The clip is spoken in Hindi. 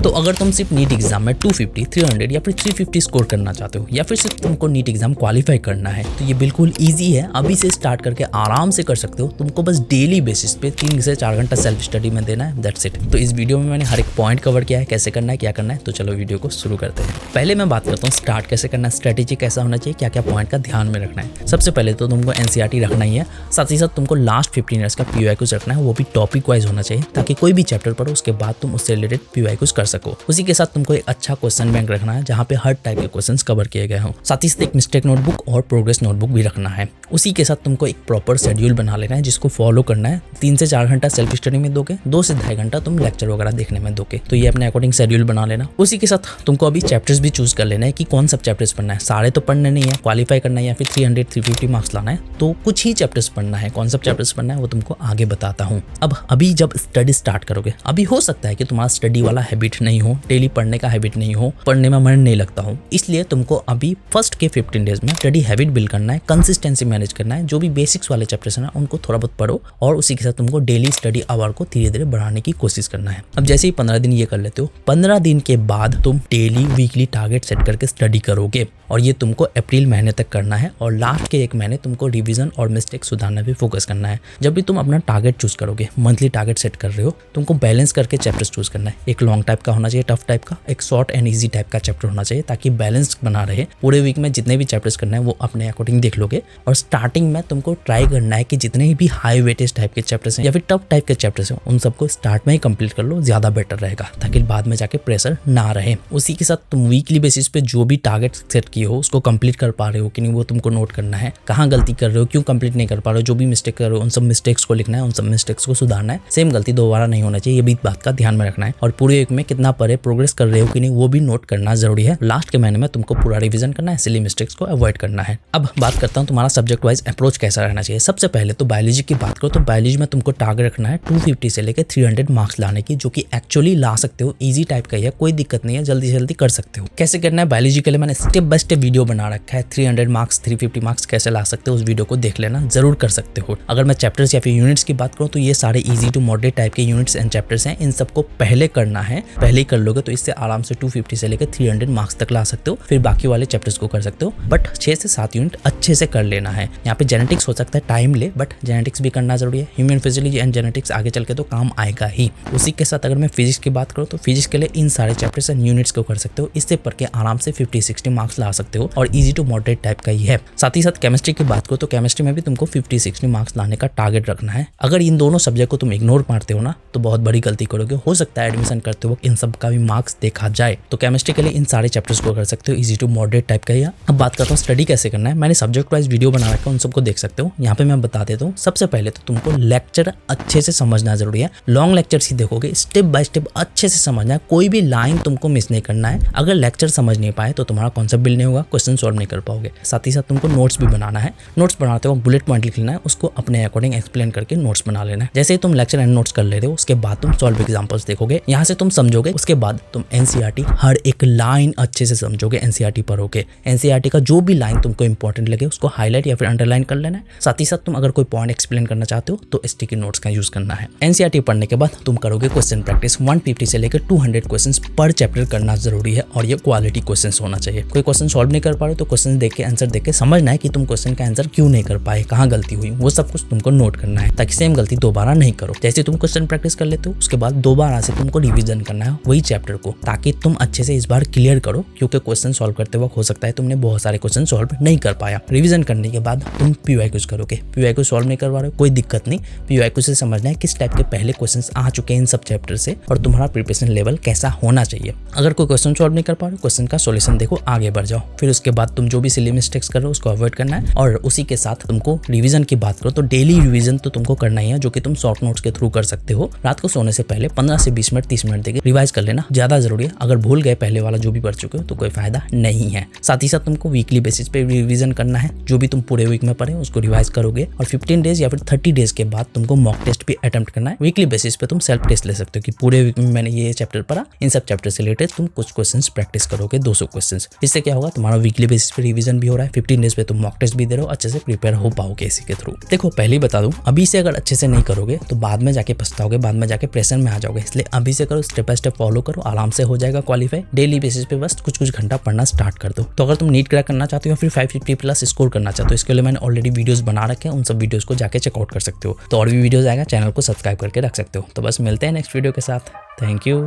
तो अगर तुम सिर्फ नीट एग्जाम में 250, 300 या फिर 350 स्कोर करना चाहते हो या फिर सिर्फ तुमको नीट एग्जाम क्वालिफाई करना है तो ये बिल्कुल ईजी है। अभी से स्टार्ट करके आराम से कर सकते हो। तुमको बस डेली बेसिस पे 3 से 4 घंटा सेल्फ स्टडी में देना है, दैट्स इट। तो इस वीडियो में मैंने हर एक पॉइंट कवर किया है, कैसे करना है, क्या करना है। तो चलो वीडियो को शुरू करते हैं। पहले मैं बात करता हूँ स्टार्ट कैसे करना है, स्ट्रेटेजी कैसा होना चाहिए, क्या क्या पॉइंट का ध्यान में रखना है। सबसे पहले तो तुमको एनसीईआरटी रखना ही है, साथ ही साथ तुमको लास्ट 15 ईयर्स का पीवाईक्यूज रखना है, वो भी टॉपिक वाइज होना चाहिए ताकि कोई भी चैप्टर पढ़ो उसके बाद तुम उससे रिलेटेड पीवाईक्यूज कर सको। उसी के साथ तुमको एक अच्छा क्वेश्चन बैंक रखना है जहाँ पे हर टाइप के क्वेश्चंस कवर किए गए हों। साथ ही साथ एक मिस्टेक नोटबुक और प्रोग्रेस नोटबुक भी रखना है। उसी के साथ तुमको एक प्रॉपर शेड्यूल बना लेना है जिसको फॉलो करना है। 3 से 4 घंटा सेल्फ स्टडी में दोगे, 2 से 2.5 घंटा तुम लेक्चर वगैरह देखने में दोगे। तो ये अपने अकॉर्डिंग शेड्यूल बना लेना। उसी के साथ तुमको अभी चैप्टर्स भी चूज कर लेना है कि कौन सा चैप्टर्स पढ़ना है। सारे तो पढ़ने नहीं है, क्वालिफाई करना है या फिर 300, 350 मार्क्स लाना है तो कुछ ही चैप्टर्स पढ़ना है। कौन सा चैप्टर्स पढ़ना है वो तुमको आगे बताता हूँ। अब अभी जब स्टडी स्टार्ट करोगे, अभी हो सकता है कि तुम्हारा स्टडी वाला हैबिट नहीं हो, डेली पढ़ने का हैबिट नहीं हो, पढ़ने में मन नहीं लगता हो, इसलिए तुमको अभी फर्स्ट के 15 डेज में स्टडी हैबिट बिल्ड करना है, कंसिस्टेंसी मैनेज करना है। जो भी बेसिक्स वाले चैप्टर्स हैं ना उनको थोड़ा बहुत पढ़ो और उसी के साथ तुमको डेली स्टडी आवर को धीरे धीरे बढ़ाने की कोशिश करना है। अब जैसे ही 15 दिन ये कर लेते हो, 15 दिन के बाद तुम डेली वीकली टारगेट सेट करके स्टडी करोगे और ये तुमको अप्रैल महीने तक करना है और लास्ट के 1 महीने तुमको रिवीजन और मिस्टेक सुधारना भी फोकस करना है। जब भी तुम अपना टारगेट चूज करोगे, मंथली टारगेट सेट कर रहे हो, तुमको बैलेंस करके चैप्टर्स चूज करना है। एक लॉन्ग टाइप का होना चाहिए, टफ टाइप का, एक शॉर्ट एंड ईजी टाइप का चैप्टर होना चाहिए ताकि बैलेंस बना रहे। पूरे वीक में जितने भी चैप्टर्स करना है वो अपने अकॉर्डिंग देख लोगे और स्टार्टिंग में तुमको ट्राई करना है कि जितने भी हाई वेटेज टाइप के चैप्टर्स हैं या फिर टफ टाइप के चैप्टर्स हैं उन सबको स्टार्ट में ही कंप्लीट कर लो, ज्यादा बेटर रहेगा ताकि बाद में जाके प्रेशर ना रहे। उसी के साथ तुम वीकली बेसिस पे जो भी टारगेट सेट किए हो उसको कंप्लीट कर पा रहे हो कि नहीं वो तुमको नोट करना है। कहाँ गलती कर रहे हो, क्यों कंप्लीट नहीं कर पा रहे हो, जो भी मिस्टेक कर रहे हो उन सब मिस्टेक्स को लिखना है, उन सब मिस्टेक्स को सुधारना है। सेम गलती दोबारा नहीं होना चाहिए, ये भी बात का ध्यान में रखना है। और पूरे वीक में कितना पढ़े, प्रोग्रेस कर रहे हो कि नहीं वो भी नोट करना जरूरी है। लास्ट के महीने में तुमको पूरा रिवीजन करना है, सिली मिस्टेक्स को अवॉइड करना है। अब बात करता हूँ तुम्हारा सब्जेक्ट वाइज अप्रोच कैसा रहना चाहिए। सबसे पहले तो बायोलॉजी की बात करो तो बायोलॉजी में तुमको टारगेट रखना है 250 से लेकर 300 मार्क्स लाने की, जो कि एक्चुअली ला सकते हो। इजी टाइप का ही है, कोई दिक्कत नहीं है, जल्दी से जल्दी कर सकते हो। कैसे करना है बायोलॉजी के लिए मैंने स्टेप बाय स्टेप वीडियो बना रखा है। 300 मार्क्स, 350 मार्क्स कैसे ला सकते हो उस वीडियो को देख लेना, जरूर कर सकते हो। अगर मैं चैप्टर्स या फिर यूनिट्स की बात करूँ तो ये सारे इजी टू मॉडरेट टाइप के यूनिट्स एंड चैप्टर्स हैं। इन सबको पहले करना है, पहले ही कर लोगे तो इससे आराम से 250 से लेकर 300 मार्क्स तक ला सकते हो। फिर बाकी वाले चैप्टर्स को कर सकते हो, बट 6 से 7 यूनिट अच्छे से कर लेना है। यहाँ पे जेनेटिक्स हो सकता है टाइम ले, बट जेनेटिक्स भी करना जरूरी है। ह्यूमन फिजियोलॉजी एंड जेनेटिक्स आगे चल के तो काम आएगा ही। उसी के साथ अगर मैं फिजिक्स की बात करूँ तो फिजिक्स के लिए इन सारे चैप्टर्स एंड यूनिट्स को कर सकते हो। इससे पढ़ के आराम से 50-60 मार्क्स ला सकते हो और इजी टू मॉडरेट टाइप का ही है। साथ ही साथ केमिस्ट्री की बात करो तो केमिस्ट्री में भी तुमको 50-60 मार्क्स लाने का टारगेट रखना है। अगर इन दोनों सब्जेक्ट को तुम इग्नोर मारते हो ना तो बहुत बड़ी गलती करोगे। हो सकता है एडमिशन करते वक्त इन सब का भी मार्क्स देखा जाए। तो केमिस्ट्री के लिए इन सारे चैप्टर्स को कर सकते हो, इजी टू मॉडरेट टाइप का ही। अब बात करता हूँ स्टडी कैसे करना है। मैंने सब्जेक्ट वाइज वीडियो बना रखा है, उन सबको देख सकते हो। यहाँ पे मैं बता देता हूँ। सबसे पहले तो तुमको लेक्चर अच्छे से समझना जरूरी है। लॉन्ग लेक्चर ही देखोगे, स्टेप बाय स्टेप अच्छे से समझना है, कोई भी लाइन तुमको मिस नहीं करना है। अगर लेक्चर समझ नहीं पाए तो तुम्हारा कॉन्सेप्ट बिल्ड नहीं होगा, क्वेश्चन सॉल्व नहीं कर पाओगे। साथ ही साथ तुमको नोट्स भी बनाना है। नोट्स बनाते हो बुलेट पॉइंट लिख लेना है, उसको अपने अकॉर्डिंग एक्सप्लेन करके नोट्स बना लेना है। जैसे ही तुम लेक्चर एंड नोट्स कर लेते हो उसके बाद तुम सॉल्व एग्जांपल्स देखोगे, यहाँ से तुम समझोगे। उसके बाद तुम एनसीईआरटी हर एक लाइन अच्छे से समझोगे, एनसीईआरटी पढ़ोगे। एनसीईआरटी का जो भी लाइन तुमको इंपॉर्टेंट लगे उसको हाईलाइट या फिर अंडरलाइन कर लेना है। साथ ही साथ तुम अगर कोई पॉइंट एक्सप्लेन करना चाहते हो तो स्टिकी नोट्स का यूज करना है। एनसीईआरटी पढ़ने के बाद तुम करोगे क्वेश्चन प्रैक्टिस। 150 से लेकर 200 क्वेश्चंस पर चैप्टर करना जरूरी है और ये क्वालिटी क्वेश्चंस होना चाहिए। कोई क्वेश्चन सॉल्व नहीं कर पा रहे तो क्वेश्चन देख के, आंसर देख के समझना है कि तुम क्वेश्चन का आंसर क्यों नहीं कर पाए, कहाँ गलती हुई, वो सब कुछ तुमको नोट करना है ताकि सेम गलती दोबारा नहीं करो। जैसे तुम क्वेश्चन प्रैक्टिस कर लेते हो उसके बाद दोबारा से तुमको रिवीजन करना है वही चैप्टर को, ताकि तुम अच्छे से इस बार क्लियर करो। क्योंकि क्वेश्चन सॉल्व करते वक्त हो सकता है तुमने बहुत सारे क्वेश्चन सॉल्व नहीं कर पाया। रिवीजन करने के बाद तुम पीवाईक्यूज करोगे। पीवाईक्यू सॉल्व नहीं करवा रहे हो कोई दिक्कत नहीं, पीवाईक्यू से समझना है किस टाइप के पहले क्वेश्चंस आ चुके हैं इन सब चैप्टर से और तुम्हारा प्रिपरेशन लेवल कैसा होना चाहिए। अगर कोई क्वेश्चन सॉल्व नहीं कर पा रहे हो, क्वेश्चन का सॉल्यूशन देखो, आगे बढ़ जाओ। फिर उसके बाद तुम जो भी सिली मिस्टेक्स कर रहे हो उसको अवॉइड करना है। और उसी के साथ तुमको रिवीजन की बात करो तो डेली रिवीजन तो तुमको करना ही है, जो कि तुम शॉर्ट नोट्स के थ्रू कर सकते हो। रात को सोने से पहले 15 से 20 मिनट 30 मिनट देके रिवाइज कर लेना, ज्यादा जरूरी है। अगर भूल गए पहले वाला जो भी पढ़ चुके हो तो कोई फायदा नहीं है। साथ ही साथ तुमको वीकली बेसिस पे रिवीजन करना है, जो भी तुम पूरे वीक में पढ़े उसको रिवाइज करोगे। और 15 डेज या फिर 30 डेज के बाद तुमको मॉक टेस्ट भी अटेम्प्ट करना है। वीकली बेसिस पे तुम सेल्फ टेस्ट ले सकते हो कि पूरे वीक में मैंने ये चैप्टर पढ़ा, इन सब चैप्टर से रिलेटेड तुम कुछ क्वेश्चंस प्रैक्टिस करोगे, 200 क्वेश्चंस। इससे क्या होगा, तुम्हारा वीकली बेसिस पे रिवीजन भी हो रहा है, 15 डेज पे तुम मॉक टेस्ट भी दे रहे हो, अच्छे से प्रिपेयर हो पाओगे इसी के थ्रू। देखो पहले ही बता दूं, अभी से अगर अच्छे से नहीं करोगे तो बाद में जाके पछताओगे, बाद में जाके प्रेशर में आ जाओगे। इसलिए अभी से करो, step by step step follow करो, आराम से हो जाएगा क्वालिफाई। डेली बेसिस पे बस कुछ कुछ घंटा पढ़ना स्टार्ट कर दो। तो अगर तुम नीट क्रैक करना चाहते हो या फिर 550 प्लस स्कोर करना चाहते हो, इसके लिए मैंने ऑलरेडी वीडियोस बना रखे हैं, उन सब वीडियोस को जाके चेकआउट कर सकते हो। तो और भी वीडियोस आएगा, चैनल को सब्सक्राइब करके रख सकते हो। तो बस मिलते हैं नेक्स्ट वीडियो के साथ। Thank you.